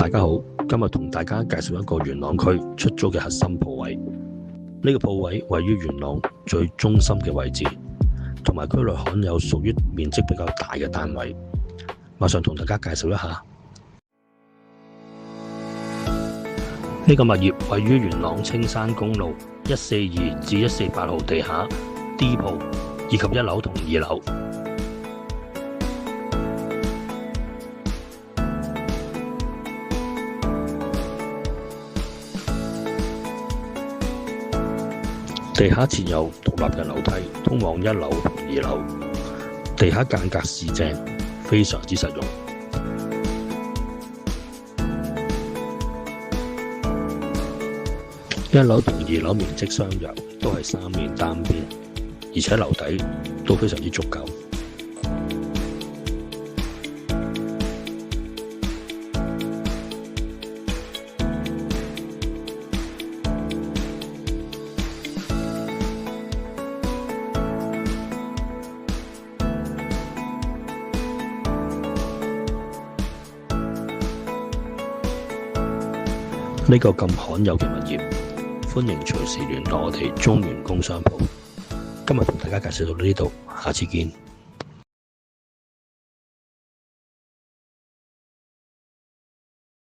大家好，今日同大家介紹一個元朗區出租嘅核心鋪位。呢個鋪位位於元朗最中心嘅位置，同埋區內罕有屬於面積比較大嘅單位。馬上同大家介紹一下。呢個物業位於元朗青山公路142至148號地下 D 鋪以及1樓同2樓。地下設有獨立嘅樓梯通往1樓同2樓，地下間隔市正，非常之實用。1樓同2樓面積相若，都係3面單邊，而且樓底都非常之足夠。呢個咁罕有嘅物業，歡迎隨時聯絡我哋中原工商鋪。今日同大家介紹到呢度，下次見。